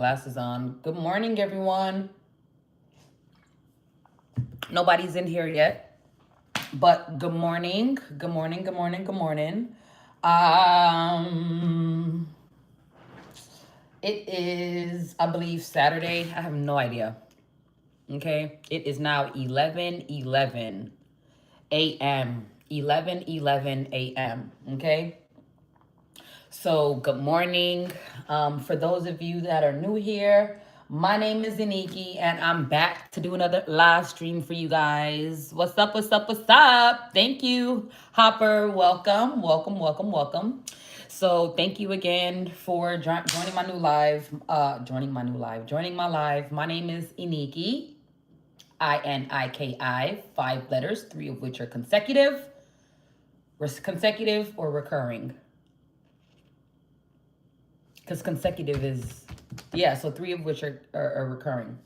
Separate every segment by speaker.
Speaker 1: Glasses on. Good morning, everyone. Nobody's in here yet, but good morning. Good morning. Good morning. Good morning. Um, it is, I believe, Saturday. I have no idea. Okay, it is now 11:11 a.m. 11:11 a.m. Okay, so, good morning. For those of you that are new here, my name is Iniki, and I'm back to do another live stream for you guys. What's up? What's up? What's up? Thank you, Hopper. Welcome, welcome, welcome, welcome. So, thank you again for joining my new live. Joining my live. My name is Iniki. Iniki. 5 letters, three of which are consecutive. Consecutive or recurring? Because consecutive is, yeah, so three of which are recurring.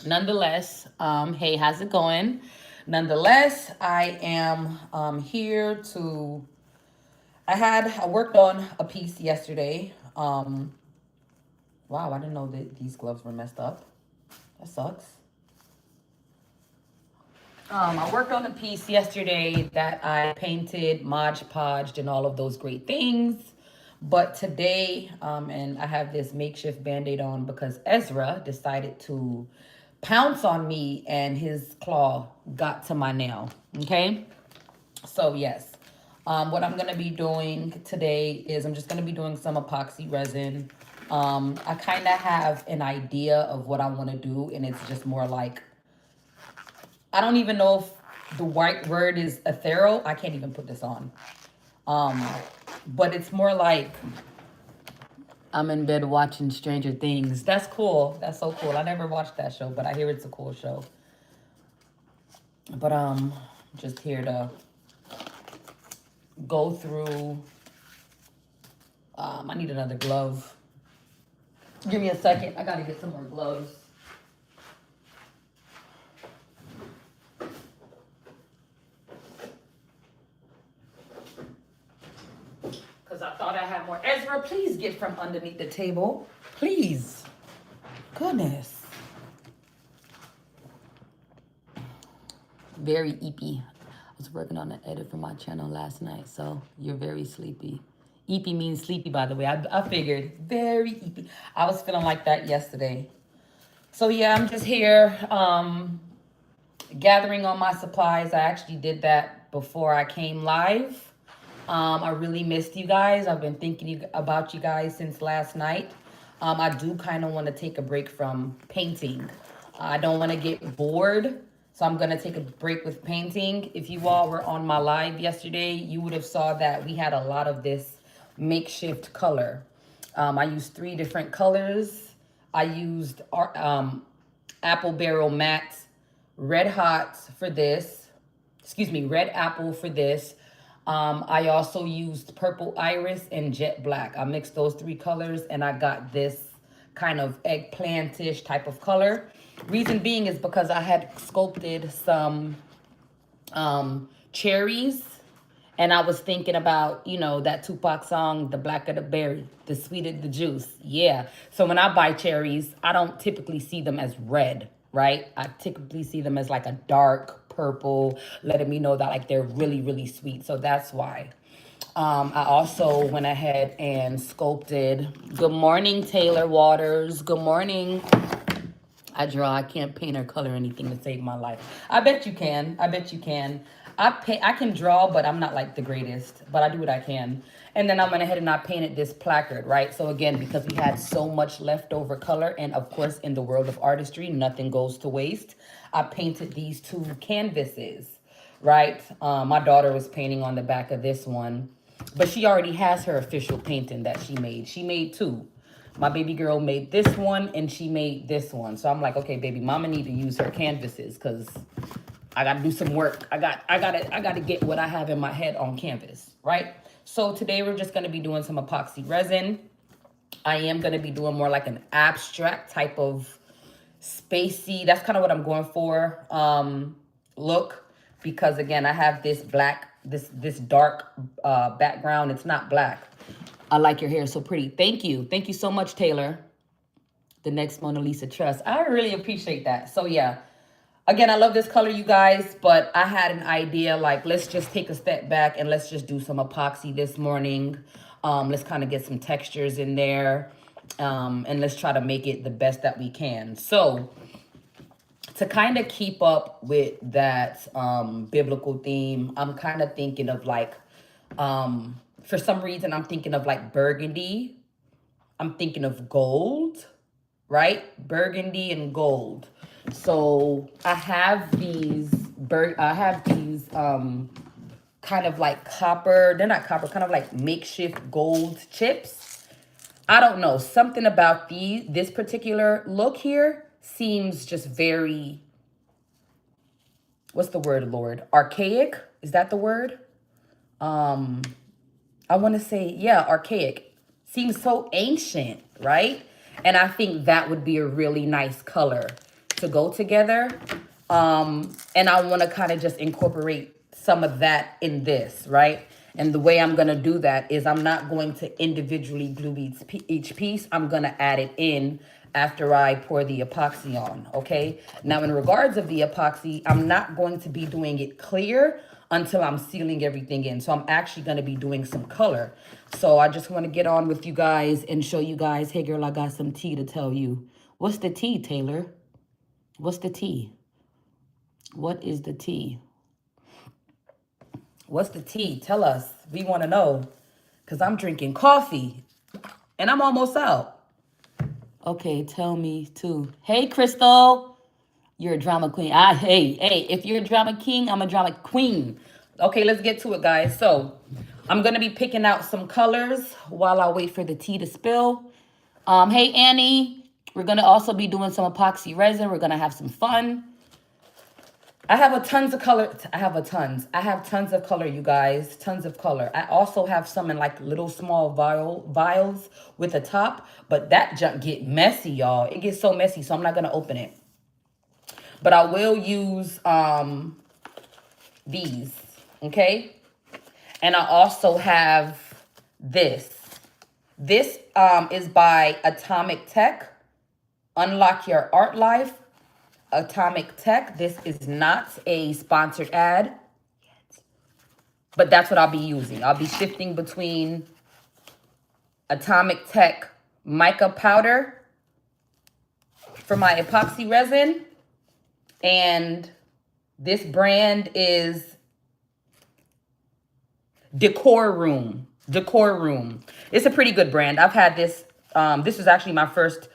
Speaker 1: Nonetheless, hey, how's it going? Nonetheless, I am here to, I worked on a piece yesterday. Wow, I didn't know that these gloves were messed up. That sucks. I worked on a piece yesterday that I painted, Mod Podged, and all of those great things. But today, and I have this makeshift band-aid on because Ezra decided to pounce on me and his claw got to my nail. Okay? So, yes. What I'm going to be doing today is I'm just going to be doing some epoxy resin. I kind of have an idea of what I want to do, and it's just more like, I don't even know if the right word is ethereal. I can't even put this on. Um, but it's more like I'm in bed watching Stranger Things. That's cool. That's so cool. I never watched that show, but I hear it's a cool show. But just here to go through. I need another glove. Give me a second. I gotta get some more gloves. Because I thought I had more. Ezra, please get from underneath the table. Please. Goodness. Very eepy. I was working on an edit for my channel last night, so you're very sleepy. Eepy means sleepy, by the way. I figured. Very eepy. I was feeling like that yesterday. So yeah, I'm just here gathering all my supplies. I actually did that before I came live. I really missed you guys. I've been thinking about you guys since last night. I do kind of want to take a break from painting. I don't want to get bored, so I'm going to take a break with painting. If you all were on my live yesterday, you would have saw that we had a lot of this makeshift color. I used 3 different colors. I used Apple Barrel Matte Red Hot for this. Excuse me, Red Apple for this. I also used Purple Iris and Jet Black. I mixed those 3 colors and I got this kind of eggplantish type of color. Reason being is because I had sculpted some cherries, and I was thinking about, that Tupac song, the blacker the berry, the sweeter the juice. Yeah. So when I buy cherries, I don't typically see them as red, right? I typically see them as like a dark purple, letting me know that like they're really, really sweet. So that's why. I also went ahead and sculpted. Good morning, Taylor Waters. Good morning. I can't paint or color anything to save my life. I bet you can. I bet you can. I can draw, but I'm not like the greatest. But I do what I can. And then I went ahead and I painted this placard, right? So again, because we had so much leftover color, and of course, in the world of artistry, nothing goes to waste. I painted these 2 canvases, right? My daughter was painting on the back of this one, but she already has her official painting that she made. She made 2. My baby girl made this one and she made this one. So I'm like, okay, baby, mama need to use her canvases because I gotta do some work. I gotta get what I have in my head on canvas, right? So today we're just gonna be doing some epoxy resin. I am gonna be doing more like an abstract type of spacey. That's kind of what I'm going for. Look, because again, I have this black, this dark background. It's not black. I like your hair so pretty. Thank you. Thank you so much, Taylor. The next Mona Lisa Trust. I really appreciate that. So yeah, again, I love this color, you guys, but I had an idea, like, let's just take a step back and let's just do some epoxy this morning. Let's kind of get some textures in there. And let's try to make it the best that we can. So to kind of keep up with that biblical theme, I'm kind of thinking of like, for some reason, I'm thinking of like burgundy. I'm thinking of gold, right? Burgundy and gold. So I have these kind of like copper, they're not copper, kind of like makeshift gold chips. I don't know, something about this particular look here seems just very, what's the word, Lord? Archaic? Is that the word? I want to say, yeah, archaic. Seems so ancient, right? And I think that would be a really nice color to go together. And I want to kind of just incorporate some of that in this, right? And the way I'm going to do that is I'm not going to individually glue each piece. I'm going to add it in after I pour the epoxy on, okay? Now, in regards of the epoxy, I'm not going to be doing it clear until I'm sealing everything in. So I'm actually going to be doing some color. So I just want to get on with you guys and show you guys, hey girl, I got some tea to tell you. What's the tea, Taylor? What's the tea? What is the tea? What's the tea? Tell us. We want to know. Because I'm drinking coffee. And I'm almost out. Okay, tell me too. Hey, Crystal. You're a drama queen. Hey, if you're a drama king, I'm a drama queen. Okay, let's get to it, guys. So I'm going to be picking out some colors while I wait for the tea to spill. Hey, Annie. We're going to also be doing some epoxy resin. We're going to have some fun. I have tons of color. I have tons of color, you guys. Tons of color. I also have some in like little small vials with a top. But that junk get messy, y'all. It gets so messy, so I'm not going to open it. But I will use these, okay? And I also have this. This is by Atomic Tech. Unlock Your Art Life. Atomic Tech. This is not a sponsored ad, but that's what I'll be using. I'll be shifting between Atomic Tech mica powder for my epoxy resin, and this brand is Decor Room. It's a pretty good brand. I've had this. This is actually my first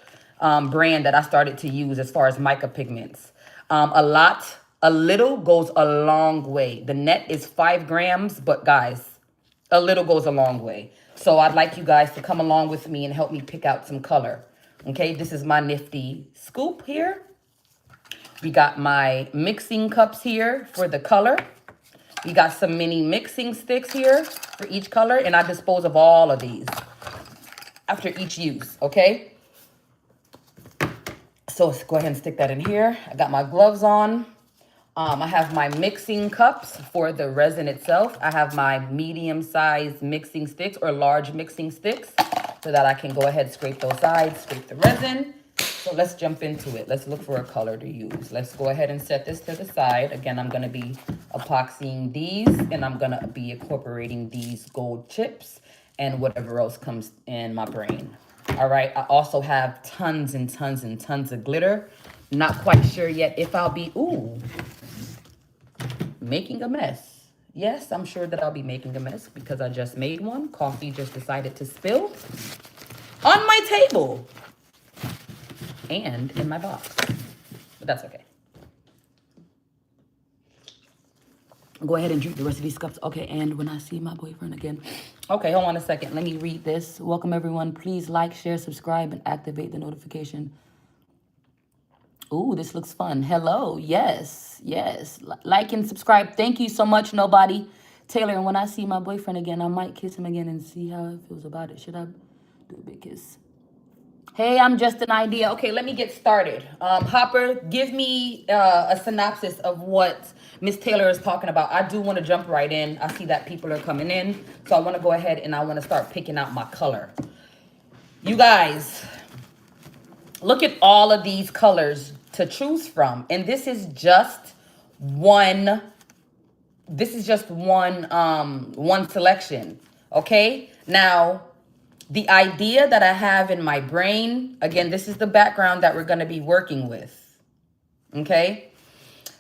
Speaker 1: brand that I started to use as far as mica pigments. A little goes a long way. The net is 5 grams, but guys, a little goes a long way. So I'd like you guys to come along with me and help me pick out some color. Okay, this is my nifty scoop here. We got my mixing cups here for the color. We got some mini mixing sticks here for each color, and I dispose of all of these after each use, okay? So let's go ahead and stick that in here. I got my gloves on. I have my mixing cups for the resin itself. I have my medium-sized mixing sticks or large mixing sticks so that I can go ahead and scrape those sides, scrape the resin. So let's jump into it. Let's look for a color to use. Let's go ahead and set this to the side. Again, I'm going to be epoxying these, and I'm going to be incorporating these gold chips and whatever else comes in my brain. All right. I also have tons and tons and tons of glitter. Not quite sure yet if I'll be, making a mess. Yes, I'm sure that I'll be making a mess because I just made one. Coffee just decided to spill on my table and in my box, but that's okay. Go ahead and drink the rest of these cups. Okay, and when I see my boyfriend again. Okay, hold on a second. Let me read this. Welcome, everyone. Please like, share, subscribe, and activate the notification. Ooh, this looks fun. Hello. Yes. Like and subscribe. Thank you so much, nobody. Taylor, and when I see my boyfriend again, I might kiss him again and see how it feels about it. Should I do a big kiss? Hey, I'm just an idea. Okay, let me get started. Hopper, give me a synopsis of what Miss Taylor is talking about. I do want to jump right in. I see that people are coming in. So I want to go ahead and I want to start picking out my color. You guys, Look at all of these colors to choose from. And this is just one, one selection. Okay. Now, the idea that I have in my brain, again, this is the background that we're going to be working with. Okay.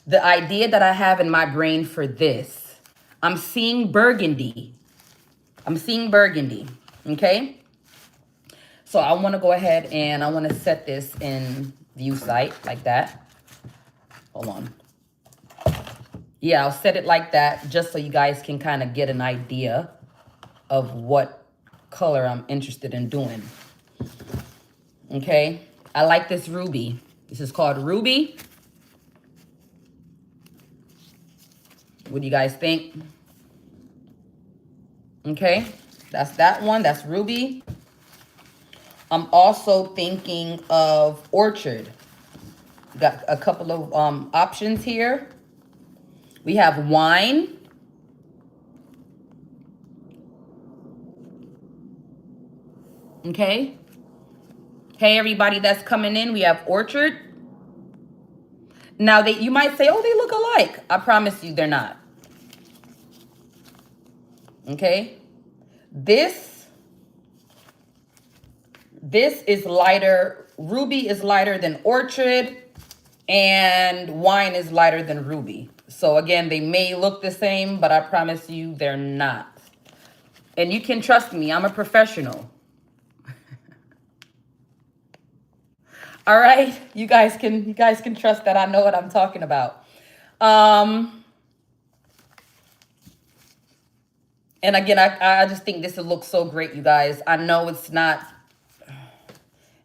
Speaker 1: The idea that I have in my brain for this, I'm seeing burgundy. I'm seeing burgundy. Okay. So I want to go ahead and I want to set this in view site like that. Hold on. Yeah, I'll set it like that just so you guys can kind of get an idea of what color I'm interested in doing. Okay. I like this ruby. This is called Ruby. What do you guys think? Okay. That's that one. That's Ruby. I'm also thinking of Orchard. Got a couple of options here. We have Wine. Okay. Hey, everybody that's coming in. We have Orchard. Now, you might say, oh, they look alike. I promise you they're not. Okay. This is lighter. Ruby is lighter than Orchard. And Wine is lighter than Ruby. So again, they may look the same, but I promise you they're not. And you can trust me, I'm a professional. All right, you guys can trust that I know what I'm talking about. And again, I just think this will look so great, you guys. I know it's not.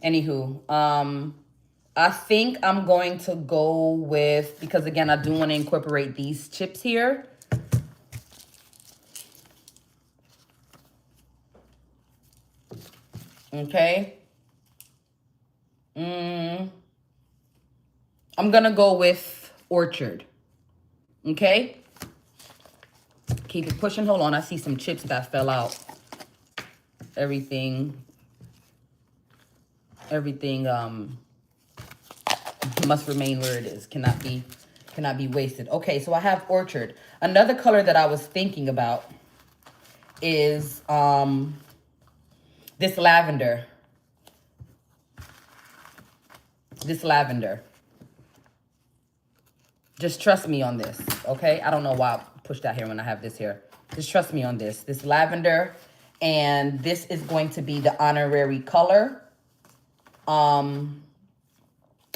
Speaker 1: Anywho, I think I'm going to go with, because again, I do want to incorporate these chips here. Okay. I'm going to go with Orchard. Okay. Keep it pushing. Hold on. I see some chips that fell out. Everything must remain where it is. Cannot be wasted. Okay, so I have Orchard. Another color that I was thinking about is this lavender. This lavender. Just trust me on this, okay? I don't know why I pushed that here when I have this here. Just trust me on this. This lavender, and this is going to be the honorary color. I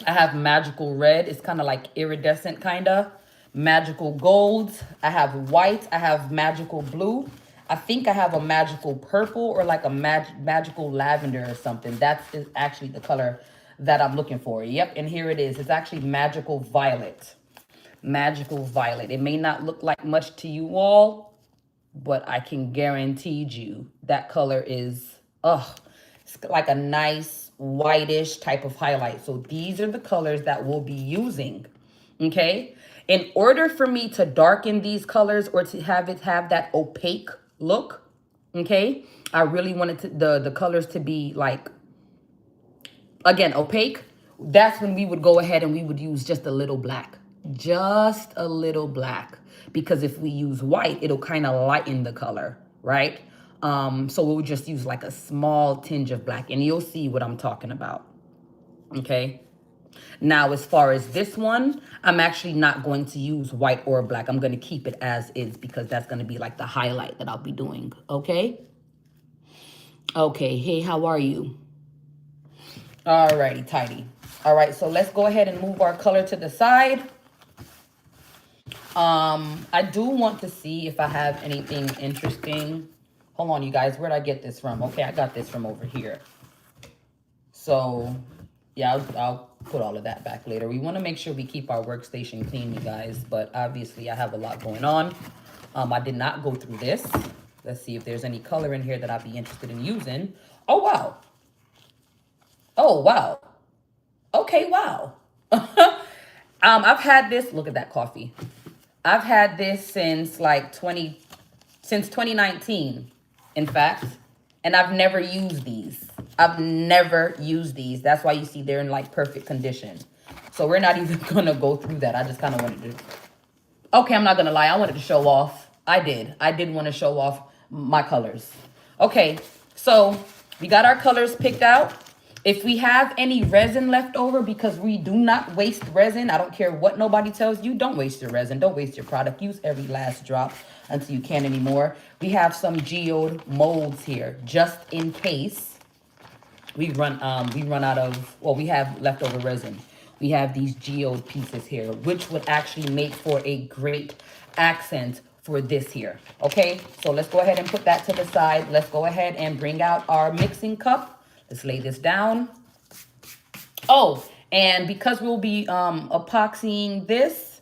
Speaker 1: have magical red. It's kind of like iridescent, kind of. Magical gold. I have white. I have magical blue. I think I have a magical purple or like a magical lavender or something. That's actually the color that I'm looking for. Yep, and here it is. It's actually magical violet. Magical violet. It may not look like much to you all, but I can guarantee you that color is, it's like a nice whitish type of highlight. So these are the colors that we'll be using, okay? In order for me to darken these colors or to have it have that opaque look, okay, I really wanted the colors to be like, again, opaque. That's when we would go ahead and we would use just a little black. Just a little black. Because if we use white, it'll kind of lighten the color, right? So we'll just use like a small tinge of black, and you'll see what I'm talking about, okay? Now, as far as this one, I'm actually not going to use white or black. I'm going to keep it as is because that's going to be like the highlight that I'll be doing, okay? Okay, hey, how are you? All righty, tidy. All right, so let's go ahead and move our color to the side. I do want to see if I have anything interesting. Hold on, you guys. Where'd I get this from? Okay, I got this from over here. So, yeah, I'll put all of that back later. We want to make sure we keep our workstation clean, you guys. But obviously, I have a lot going on. I did not go through this. Let's see if there's any color in here that I'd be interested in using. Oh, wow. Oh, wow. Okay, wow. I've had this. Look at that coffee. I've had this since like 2019, in fact, and I've never used these. I've never used these. That's why you see they're in like perfect condition. So we're not even gonna go through that. I just kind of wanted to. Okay, I'm not gonna lie. I wanted to show off. I did. I did want to show off my colors. Okay, so we got our colors picked out. If we have any resin left over, because we do not waste resin. I don't care what nobody tells you. Don't waste your resin. Don't waste your product. Use every last drop until you can't anymore. We have some geode molds here, just in case we run out of, well, we have leftover resin. We have these geode pieces here, which would actually make for a great accent for this here. Okay, so let's go ahead and put that to the side. Let's go ahead and bring out our mixing cup. Let's lay this down. Oh, and because we'll be epoxying this,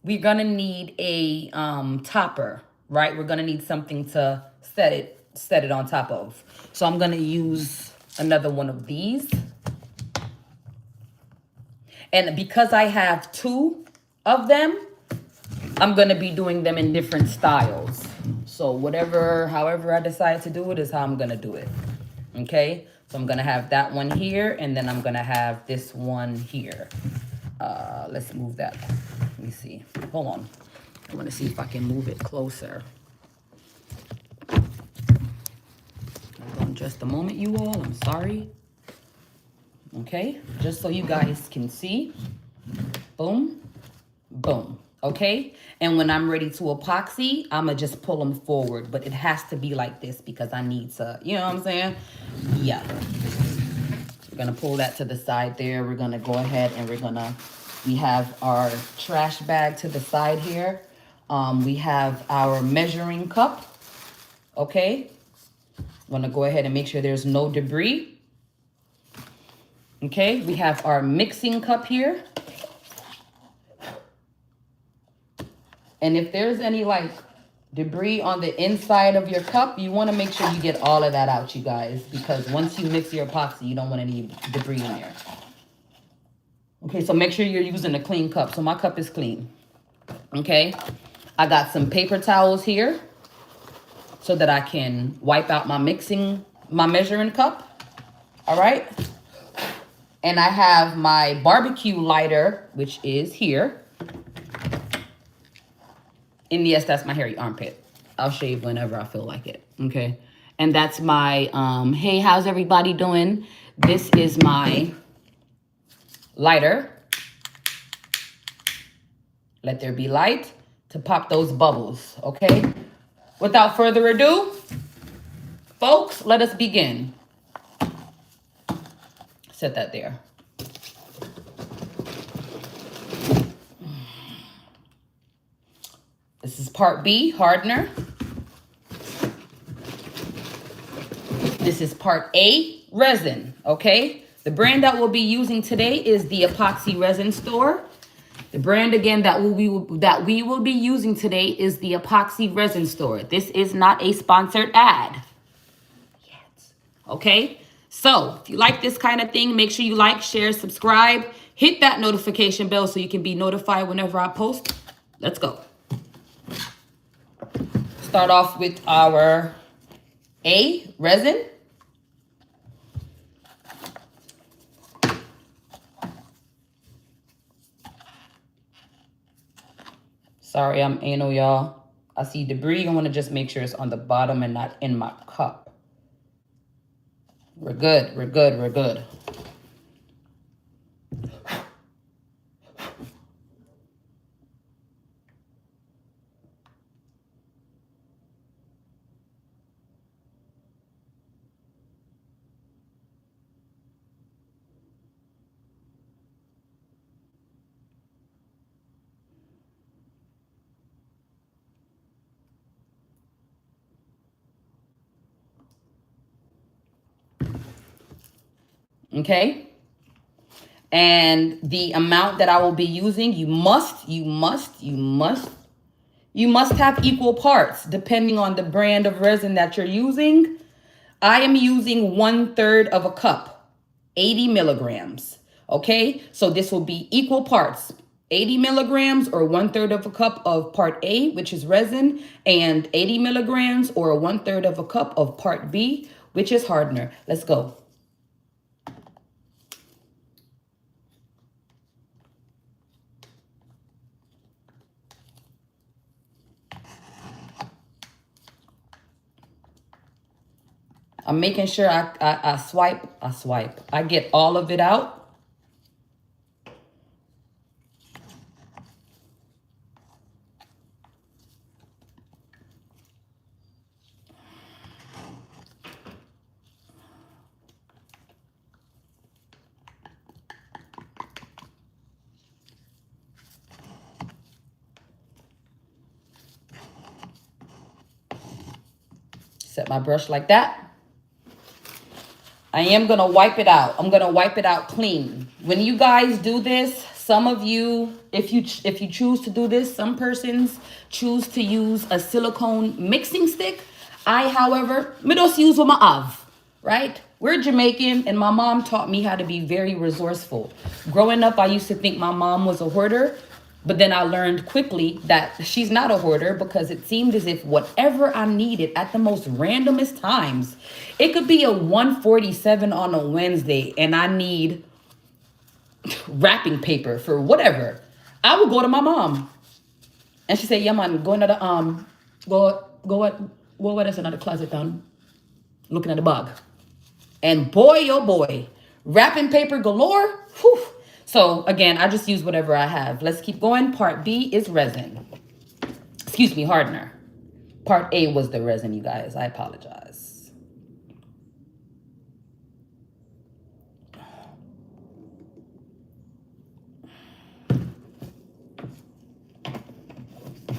Speaker 1: we're gonna need a topper, right? We're gonna need something to set it on top of. So I'm gonna use another one of these. And because I have 2 of them, I'm gonna be doing them in different styles. So however I decide to do it is how I'm gonna do it. Okay, so I'm gonna have that one here, and then I'm gonna have this one here. Let's move that. Let me see. Hold on. I want to see if I can move it closer. Hold on just a moment, you all. I'm sorry. Okay, just so you guys can see. Boom, boom. Okay, and when I'm ready to epoxy, I'm gonna just pull them forward, but it has to be like this because I need to, you know what I'm saying? Yeah. We're gonna pull that to the side there. We're gonna go ahead and we have our trash bag to the side here. We have our measuring cup. Okay, I'm gonna go ahead and make sure there's no debris. Okay, we have our mixing cup here. And if there's any like debris on the inside of your cup, you want to make sure you get all of that out, you guys, because once you mix your epoxy, you don't want any debris in there. Okay, so make sure you're using a clean cup. So my cup is clean. Okay, I got some paper towels here so that I can wipe out my measuring cup. All right. And I have my barbecue lighter, which is here. And yes, that's my hairy armpit. I'll shave whenever I feel like it, okay? And that's my, hey, how's everybody doing? This is my lighter. Let there be light to pop those bubbles, okay? Without further ado, folks, let us begin. Set that there. This is part B, hardener. This is part A, resin, okay? The brand that we'll be using today is the Epoxy Resin Store. The brand, again, that we will be using today is the Epoxy Resin Store. This is not a sponsored ad yet, okay? So if you like this kind of thing, make sure you like, share, subscribe. Hit that notification bell so you can be notified whenever I post. Let's go. Start off with our A, resin. Sorry, I'm anal, y'all. I see debris. I want to just make sure it's on the bottom and not in my cup. We're good. We're good. We're good. Okay. And the amount that I will be using, you must have equal parts depending on the brand of resin that you're using. I am using 1/3 of a cup, 80 milligrams. Okay, so this will be equal parts, 80 milligrams or 1/3 of a cup of part A, which is resin, and 80 milligrams or 1/3 of a cup of part B, which is hardener. Let's go. I'm making sure I swipe. I get all of it out. Set my brush like that. I am going to wipe it out. I'm going to wipe it out clean. When you guys do this, some of you, if you choose to do this, some persons choose to use a silicone mixing stick. I, however, me just use what I have, right? We're Jamaican, and my mom taught me how to be very resourceful. Growing up, I used to think my mom was a hoarder, but then I learned quickly that she's not a hoarder, because it seemed as if whatever I needed at the most randomest times, it could be a 1:47 on a Wednesday and I need wrapping paper for whatever. I would go to my mom and she said, yeah, man, go into the, what is another closet down? Looking at the bag. And boy, oh boy, wrapping paper galore. Whew. So again, I just use whatever I have. Let's keep going. Part B is resin. Excuse me, hardener. Part A was the resin, you guys. I apologize.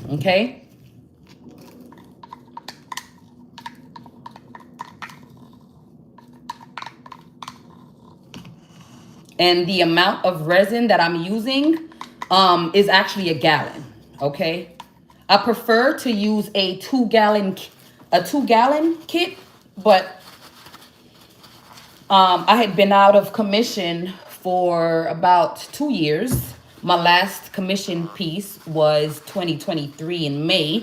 Speaker 1: Okay. And the amount of resin that I'm using is actually a gallon, okay? I prefer to use a 2-gallon kit, but I had been out of commission for about 2 years. My last commission piece was 2023 in May.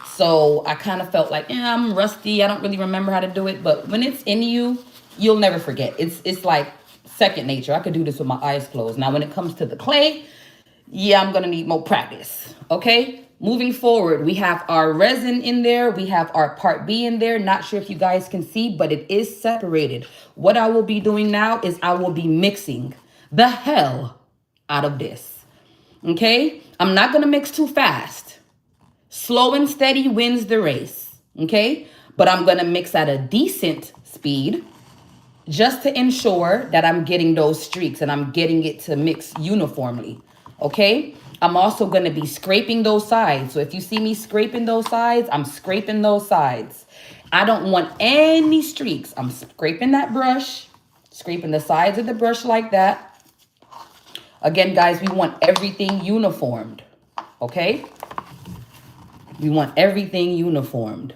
Speaker 1: So I kind of felt like, I'm rusty. I don't really remember how to do it. But when it's in you, you'll never forget. It's like second nature. I could do this with my eyes closed. Now, when it comes to the clay, yeah, I'm going to need more practice. Okay. Moving forward, we have our resin in there. We have our part B in there. Not sure if you guys can see, but it is separated. What I will be doing now is I will be mixing the hell out of this. Okay. I'm not going to mix too fast. Slow and steady wins the race. Okay. But I'm going to mix at a decent speed, just to ensure that I'm getting those streaks and I'm getting it to mix uniformly, okay? I'm also going to be scraping those sides. So if you see me scraping those sides, I'm scraping those sides. I don't want any streaks. I'm scraping that brush, scraping the sides of the brush like that. Again, guys, we want everything uniformed, okay? We want everything uniformed.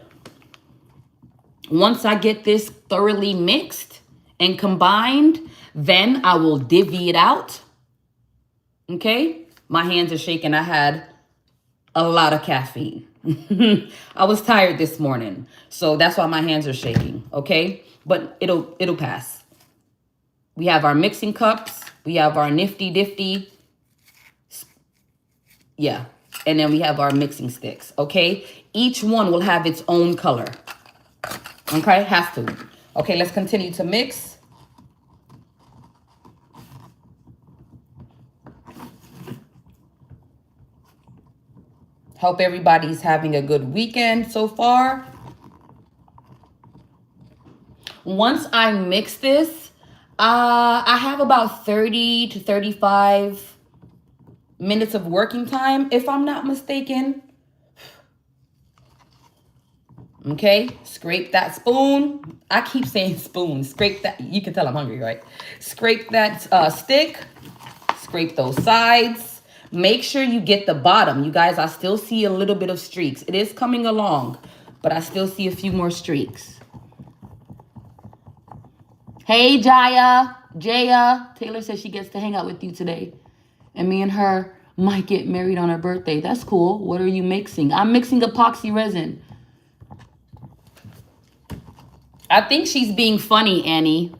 Speaker 1: Once I get this thoroughly mixed and combined, then I will divvy it out. Okay, my hands are shaking. I had a lot of caffeine. I was tired this morning, so that's why my hands are shaking. Okay, but it'll pass. We have our mixing cups. We have our nifty difty. Yeah, and then we have our mixing sticks. Okay, each one will have its own color. Okay, has to. Okay, let's continue to mix. Hope everybody's having a good weekend so far. Once I mix this, I have about 30 to 35 minutes of working time, if I'm not mistaken. Okay, scrape that spoon. I keep saying spoon. Scrape that. You can tell I'm hungry, right? Scrape that stick. Scrape those sides. Make sure you get the bottom. You guys, I still see a little bit of streaks. It is coming along, but I still see a few more streaks. Hey, Jaya. Taylor says she gets to hang out with you today. And me and her might get married on her birthday. That's cool. What are you mixing? I'm mixing epoxy resin. I think she's being funny, Annie.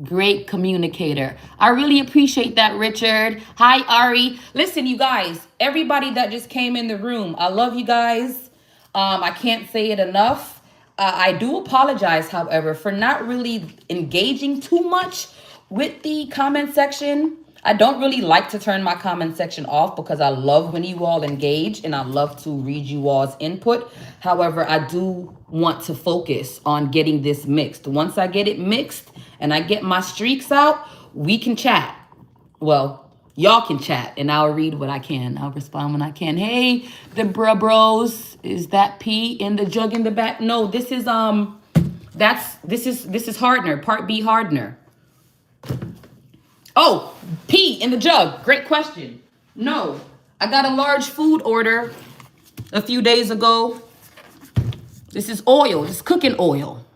Speaker 1: Great communicator. I really appreciate that, Richard. Hi, Ari. Listen, you guys, everybody that just came in the room, I love you guys. I can't say it enough. I do apologize, however, for not really engaging too much with the comment section. I don't really like to turn my comment section off because I love when you all engage and I love to read you all's input. However, I do want to focus on getting this mixed. Once I get it mixed and I get my streaks out, we can chat. Well, y'all can chat and I'll read what I can. I'll respond when I can. Hey, the bros, is that P in the jug in the back? No, this is this is Hardner, part B Hardner. Oh, P in the jug. Great question. No, I got a large food order a few days ago. This is oil. This is cooking oil.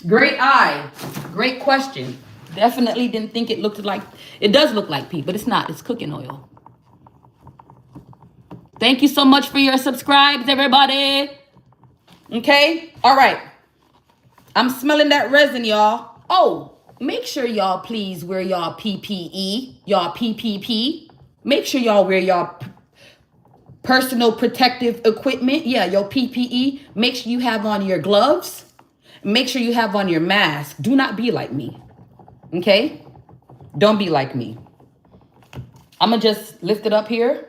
Speaker 1: Great eye. Great question. Definitely didn't think it looked like, it does look like P, but it's not. It's cooking oil. Thank you so much for your subscribes, everybody. Okay. All right. I'm smelling that resin, y'all. Oh, make sure y'all please wear y'all PPE, y'all PPP. Make sure y'all wear y'all personal protective equipment. Yeah, your PPE. Make sure you have on your gloves. Make sure you have on your mask. Do not be like me. Okay? Don't be like me. I'm going to just lift it up here.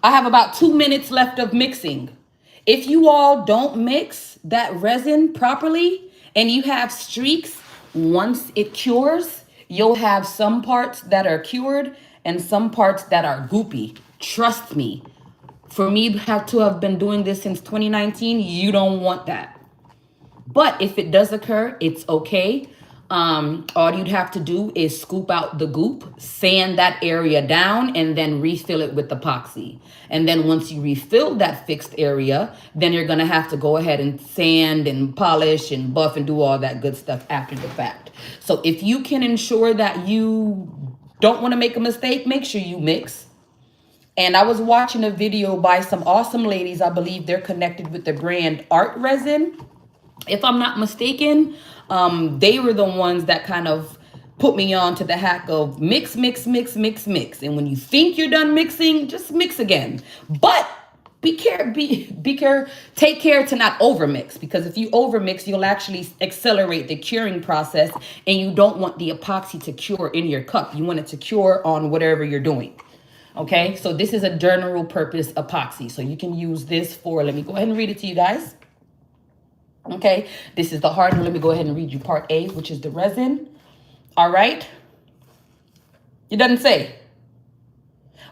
Speaker 1: I have about 2 minutes left of mixing. If you all don't mix that resin properly and you have streaks, once it cures, you'll have some parts that are cured and some parts that are goopy. Trust me. For me to have been doing this since 2019, you don't want that. But if it does occur, it's okay. All you'd have to do is scoop out the goop, sand that area down, and then refill it with epoxy. And then once you refill that fixed area, then you're gonna have to go ahead and sand and polish and buff and do all that good stuff after the fact. So if you can ensure that you don't wanna make a mistake, make sure you mix. And I was watching a video by some awesome ladies. I believe they're connected with the brand Art Resin. If I'm not mistaken, they were the ones that kind of put me on to the hack of mix, mix, mix, mix, mix. And when you think you're done mixing, just mix again. But take care to not overmix, because if you overmix, you'll actually accelerate the curing process, and you don't want the epoxy to cure in your cup. You want it to cure on whatever you're doing. Okay, so this is a general purpose epoxy. So you can use this for, let me go ahead and read it to you guys. Okay, this is the Hardner. Let me go ahead and read you part A, which is the resin. All right. It doesn't say,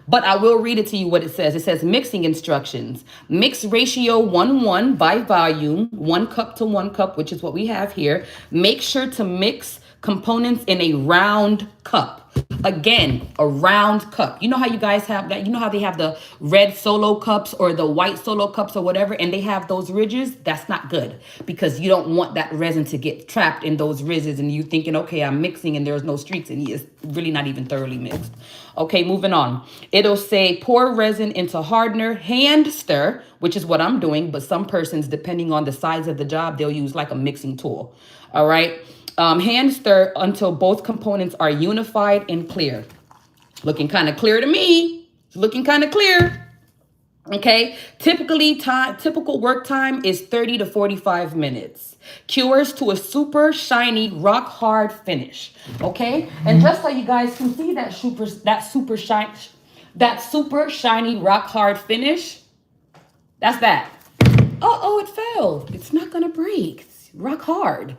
Speaker 1: but I will read it to you what it says. It says mixing instructions. Mix ratio 1:1 by volume, 1 cup to 1 cup, which is what we have here. Make sure to mix components in a round cup. Again, a round cup. You know how you guys have that? You know how they have the red Solo cups or the white Solo cups or whatever, and they have those ridges? That's not good, because you don't want that resin to get trapped in those ridges and you thinking, okay, I'm mixing and there's no streaks, and it's really not even thoroughly mixed. Okay, moving on. It'll say pour resin into hardener, hand stir, which is what I'm doing, but some persons, depending on the size of the job, they'll use like a mixing tool. All right. Hand stir until both components are unified and clear. Looking kind of clear to me. It's looking kind of clear. Okay. Typical work time is 30 to 45 minutes. Cures to a super shiny, rock hard finish. Okay. And just so you guys can see that super shiny, rock hard finish. That's that. Oh, it fell. It's not gonna break. It's rock hard.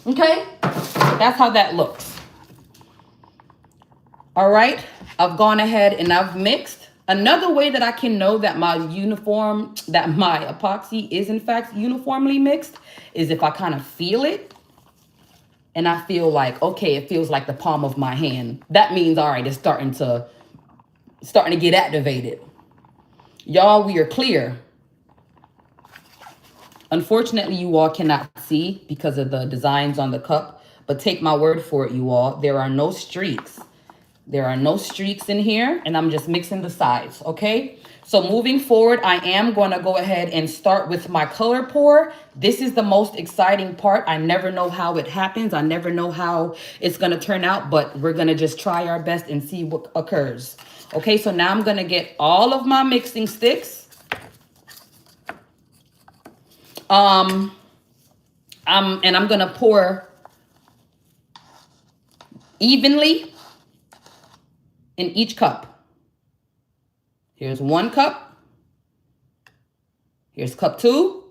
Speaker 1: Okay, that's how that looks. All right, I've gone ahead and I've mixed. Another way that I can know that my epoxy is in fact uniformly mixed is if I kind of feel it and I feel like, okay, it feels like the palm of my hand. That means, all right, it's starting to get activated. Y'all, we are clear. Unfortunately, you all cannot see because of the designs on the cup, but take my word for it, you all. There are no streaks. There are no streaks in here, and I'm just mixing the sides, okay? So moving forward, I am going to go ahead and start with my color pour. This is the most exciting part. I never know how it happens. I never know how it's going to turn out, but we're going to just try our best and see what occurs. Okay, so now I'm going to get all of my mixing sticks. And I'm going to pour evenly in each cup. Here's 1 cup. Here's cup 2.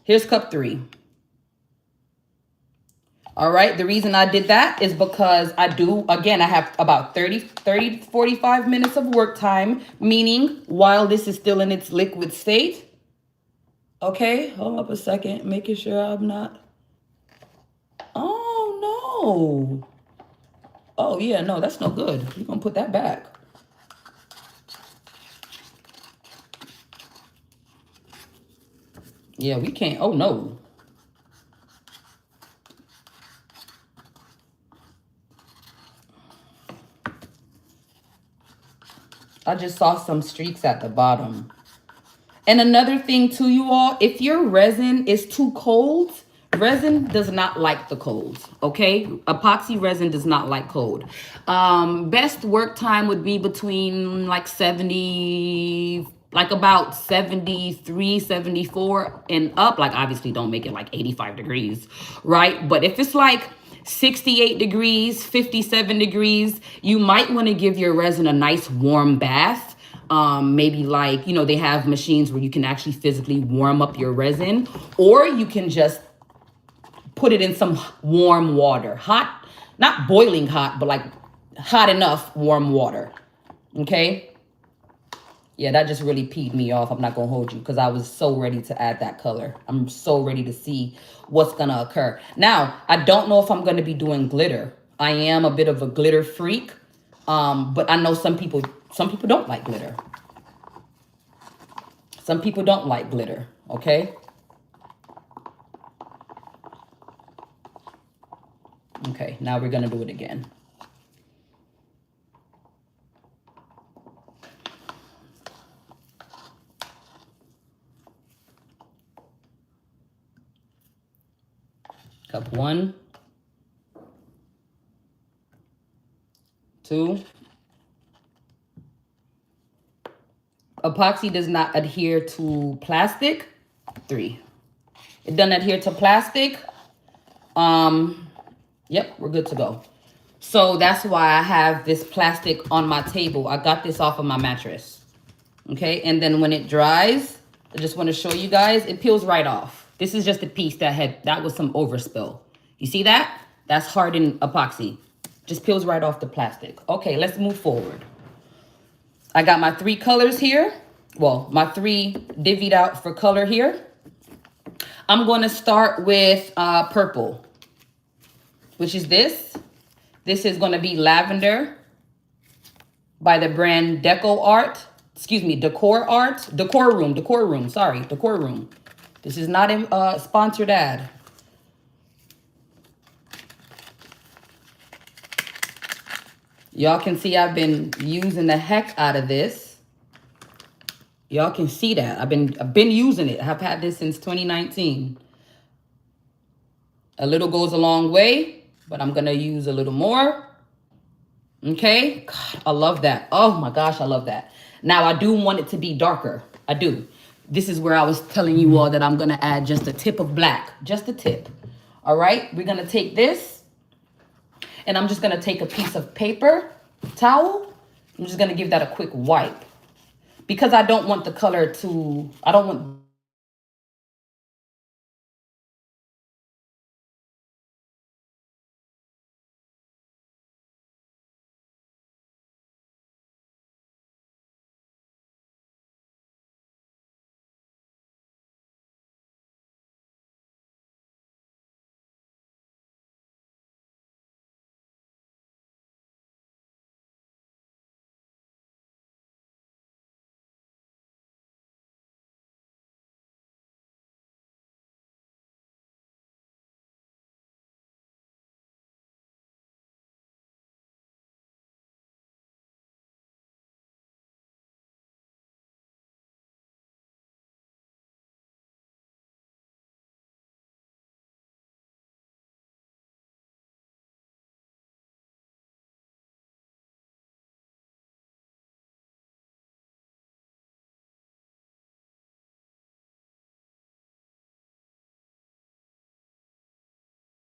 Speaker 1: Here's cup 3. All right, the reason I did that is because I have about 30 to 45 minutes of work time, meaning while this is still in its liquid state. Okay, hold up a second, making sure I'm not. Oh, no. Oh, yeah, no, that's no good. You're going to put that back. Yeah, we can't. Oh, no. I just saw some streaks at the bottom. And another thing too, you all, if your resin is too cold, resin does not like the cold, okay? Epoxy resin does not like cold. Best work time would be between like about 73, 74 and up. Like obviously don't make it like 85 degrees, right? But if it's like 68 degrees, 57 degrees, you might want to give your resin a nice warm bath. Maybe like, they have machines where you can actually physically warm up your resin, or you can just put it in some warm water, hot, not boiling hot, but like hot enough warm water. Okay. Yeah, that just really peed me off. I'm not going to hold you because I was so ready to add that color. I'm so ready to see what's going to occur. Now, I don't know if I'm going to be doing glitter. I am a bit of a glitter freak. But I know some people don't like glitter. Some people don't like glitter, okay? Okay, now we're going to do it again. Cup 1, 2. Epoxy does not adhere to plastic. 3. It doesn't adhere to plastic. Yep, we're good to go. So that's why I have this plastic on my table. I got this off of my mattress. Okay, and then when it dries, I just want to show you guys, it peels right off. This is just a piece that was some overspill. You see that? That's hardened epoxy. Just peels right off the plastic. Okay, let's move forward. I got my 3 colors here. Well, my 3 divvied out for color here. I'm going to start with purple, which is this. This is going to be Lavender by the brand Decor Room. This is not a sponsored ad. Y'all can see I've been using the heck out of this. Y'all can see that. I've been using it. I've had this since 2019. A little goes a long way, but I'm going to use a little more. Okay? God, I love that. Oh my gosh, I love that. Now, I do want it to be darker. I do. This is where I was telling you all that I'm going to add just a tip of black. Just a tip. All right? We're going to take this. And I'm just going to take a piece of paper towel. I'm just going to give that a quick wipe. Because I don't want the color to, I don't want